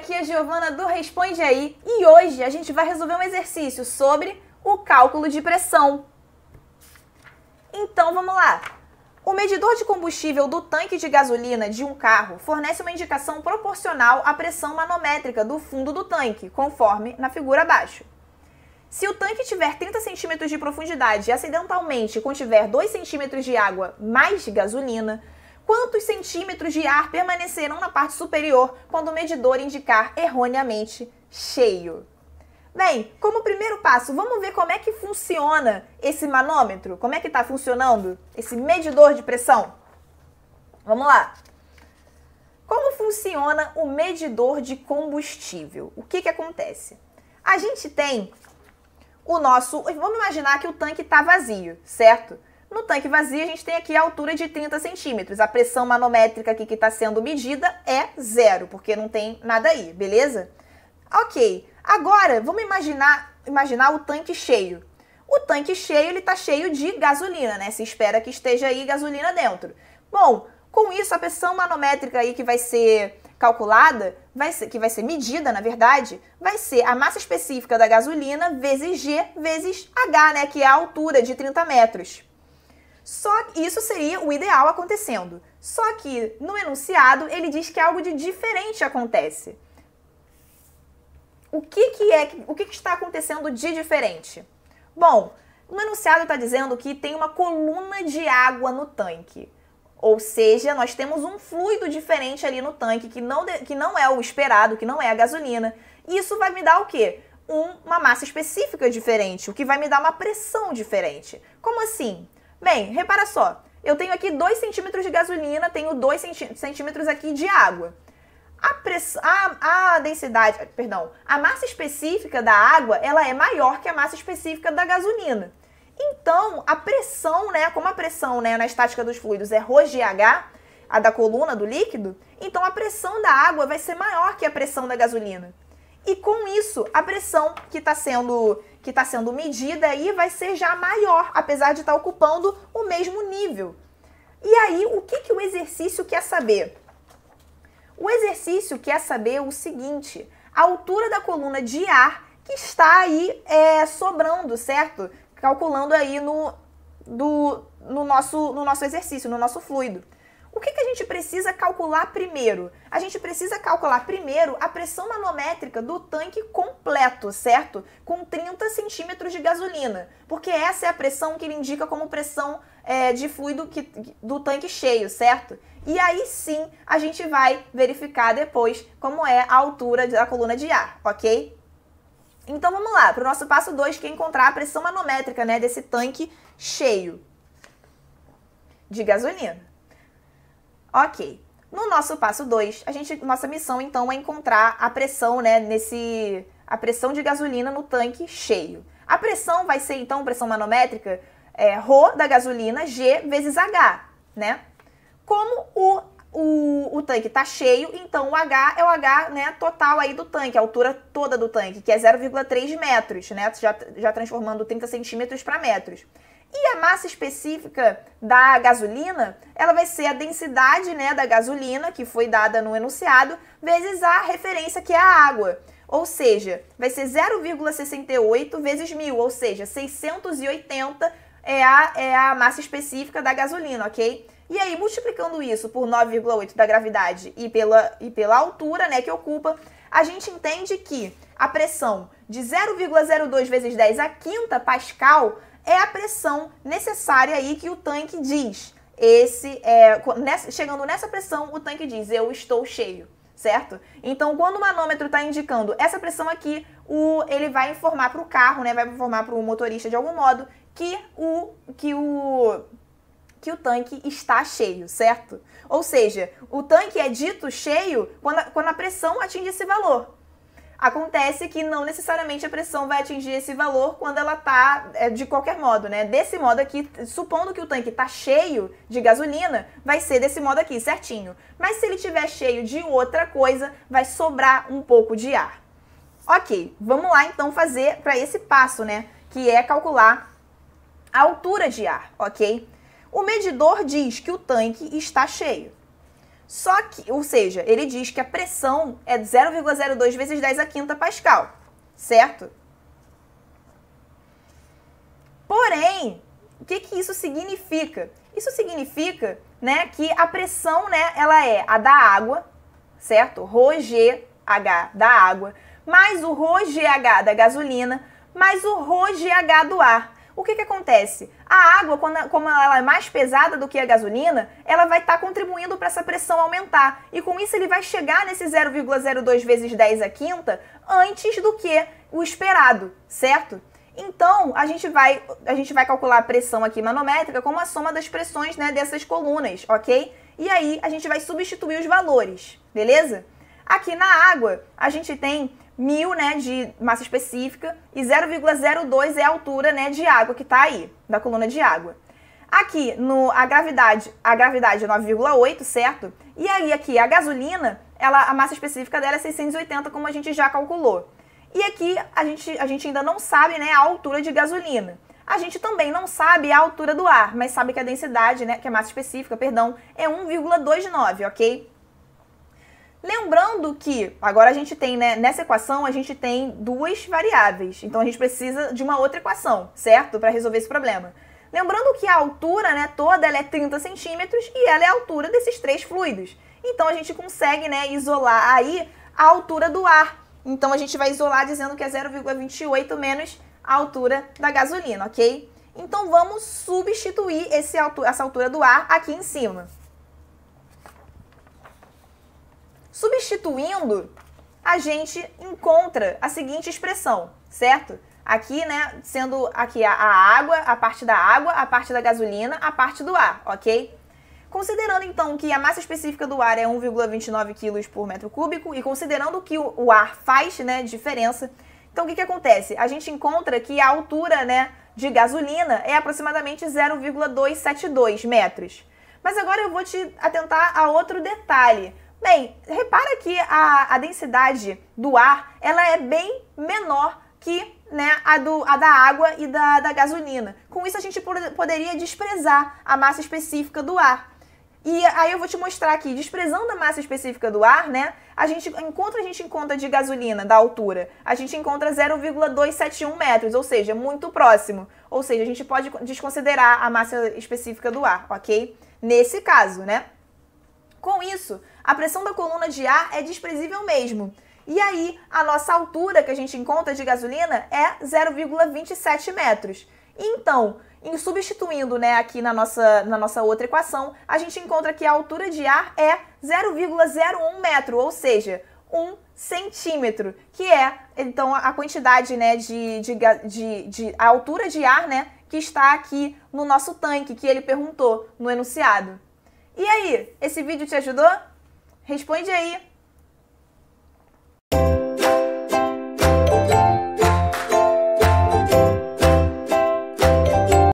aqui é a Giovana do Responde Aí e hoje a gente vai resolver um exercício sobre o cálculo de pressão. Então vamos lá. O medidor de combustível do tanque de gasolina de um carro fornece uma indicação proporcional à pressão manométrica do fundo do tanque, conforme na figura abaixo. Se o tanque tiver 30 cm de profundidade e acidentalmente contiver 2 cm de água mais gasolina, quantos centímetros de ar permanecerão na parte superior quando o medidor indicar erroneamente cheio? Bem, como primeiro passo, vamos ver como é que funciona esse manômetro? Como é que está funcionando esse medidor de pressão? Vamos lá. Como funciona o medidor de combustível? O que acontece? A gente tem o nosso... Vamos imaginar que o tanque está vazio, certo? No tanque vazio, a gente tem aqui a altura de 30 centímetros. A pressão manométrica aqui que está sendo medida é 0, porque não tem nada aí, beleza? Ok. Agora, vamos imaginar o tanque cheio. O tanque cheio, ele está cheio de gasolina, né? Se espera que esteja aí gasolina dentro. Bom, com isso, a pressão manométrica aí que vai ser calculada, que vai ser medida, na verdade, vai ser a massa específica da gasolina vezes G vezes H, né? Que é a altura de 30 metros. Só que isso seria o ideal acontecendo. Só que no enunciado ele diz que algo de diferente acontece. O que está acontecendo de diferente? Bom, no enunciado está dizendo que tem uma coluna de água no tanque. Ou seja, nós temos um fluido diferente ali no tanque que não é o esperado, que não é a gasolina. Isso vai me dar o quê? Uma massa específica diferente, o que vai me dar uma pressão diferente. Como assim? Bem, repara só, eu tenho aqui 2 centímetros de gasolina, tenho 2 centímetros aqui de água. A massa específica da água, ela é maior que a massa específica da gasolina. Então, a pressão, né, como a pressão, né, na estática dos fluidos é ρGH, a da coluna do líquido, então a pressão da água vai ser maior que a pressão da gasolina. E com isso, a pressão que está sendo medida aí vai ser já maior, apesar de estar ocupando o mesmo nível. E aí, o que o exercício quer saber? O exercício quer saber o seguinte: a altura da coluna de ar que está aí sobrando, certo? Calculando aí no nosso exercício, no nosso fluido. O que a gente precisa calcular primeiro? A gente precisa calcular primeiro a pressão manométrica do tanque completo, certo? Com 30 centímetros de gasolina, porque essa é a pressão que ele indica como pressão de fluido do tanque cheio, certo? E aí sim a gente vai verificar depois como é a altura da coluna de ar, ok? Então vamos lá, para o nosso passo 2, que é encontrar a pressão manométrica, né, desse tanque cheio de gasolina. Ok. No nosso passo 2, nossa missão então é encontrar a pressão, né, a pressão de gasolina no tanque cheio. A pressão vai ser então pressão manométrica ρ da gasolina G vezes H, né? Como o tanque está cheio, então o H é o H, né, total aí do tanque, a altura toda do tanque, que é 0,3 metros, né, já transformando 30 centímetros para metros. E a massa específica da gasolina, ela vai ser a densidade, né, da gasolina, que foi dada no enunciado, vezes a referência, que é a água. Ou seja, vai ser 0,68 vezes 1000, ou seja, 680 é a massa específica da gasolina, ok? E aí, multiplicando isso por 9,8 da gravidade e pela altura, né, que ocupa, a gente entende que a pressão de 0,02 vezes 10 a quinta pascal é a pressão necessária aí que o tanque diz. Chegando nessa pressão, o tanque diz, eu estou cheio, certo? Então, quando o manômetro está indicando essa pressão aqui, ele vai informar para o carro, né, vai informar para o motorista de algum modo que o tanque está cheio, certo? Ou seja, o tanque é dito cheio quando a pressão atinge esse valor. Acontece que não necessariamente a pressão vai atingir esse valor quando ela está de qualquer modo, né? Desse modo aqui, supondo que o tanque está cheio de gasolina, vai ser desse modo aqui, certinho. Mas se ele estiver cheio de outra coisa, vai sobrar um pouco de ar. Ok, vamos lá então fazer para esse passo, né? Que é calcular a altura de ar, ok? O medidor diz que o tanque está cheio. Só que, ou seja, ele diz que a pressão é 0,02 vezes 10 à quinta pascal, certo? Porém, o que isso significa? Isso significa, né, que a pressão, né, ela é a da água, certo? ρGH da água, mais o ρGH da gasolina, mais o ρGH do ar. O que acontece? A água, como ela é mais pesada do que a gasolina, ela vai estar contribuindo para essa pressão aumentar. E com isso ele vai chegar nesse 0,02 vezes 10 à quinta antes do que o esperado, certo? Então, a gente vai calcular a pressão aqui manométrica como a soma das pressões, né, dessas colunas, ok? E aí, a gente vai substituir os valores, beleza? Aqui na água, a gente tem 1000, né, de massa específica e 0,02 é a altura, né, de água que está aí, da coluna de água. Aqui, a gravidade é 9,8, certo? E aí, aqui, a gasolina, a massa específica dela é 680, como a gente já calculou. E aqui, a gente ainda não sabe, né, a altura de gasolina. A gente também não sabe a altura do ar, mas sabe que a densidade, né, que a massa específica, perdão, é 1,29, ok? Lembrando que, agora a gente tem, né, nessa equação, a gente tem duas variáveis. Então, a gente precisa de uma outra equação, certo? Para resolver esse problema. Lembrando que a altura, né, toda ela é 30 centímetros e ela é a altura desses três fluidos. Então, a gente consegue, né, isolar aí a altura do ar. Então, a gente vai isolar dizendo que é 0,28 menos a altura da gasolina, ok? Então, vamos substituir essa altura do ar aqui em cima. Substituindo, a gente encontra a seguinte expressão, certo? Aqui, né, sendo aqui a água, a parte da água, a parte da gasolina, a parte do ar, ok? Considerando, então, que a massa específica do ar é 1,29 kg por metro cúbico e considerando que o ar faz, né, diferença, então o que acontece? A gente encontra que a altura, né, de gasolina é aproximadamente 0,272 metros. Mas agora eu vou te atentar a outro detalhe. Bem, repara que a densidade do ar, ela é bem menor que, né, a da água e da gasolina. Com isso, a gente poderia desprezar a massa específica do ar. E aí eu vou te mostrar aqui, desprezando a massa específica do ar, né, a gente encontra de gasolina, da altura, a gente encontra 0,271 metros, ou seja, muito próximo. Ou seja, a gente pode desconsiderar a massa específica do ar, ok? Nesse caso, né? Com isso, a pressão da coluna de ar é desprezível mesmo. E aí, a nossa altura que a gente encontra de gasolina é 0,27 metros. Então, substituindo, né, aqui na nossa outra equação, a gente encontra que a altura de ar é 0,01 metro, ou seja, 1 centímetro, que é, então, a quantidade, né, a altura de ar, né, que está aqui no nosso tanque, que ele perguntou no enunciado. E aí, esse vídeo te ajudou? Responde aí!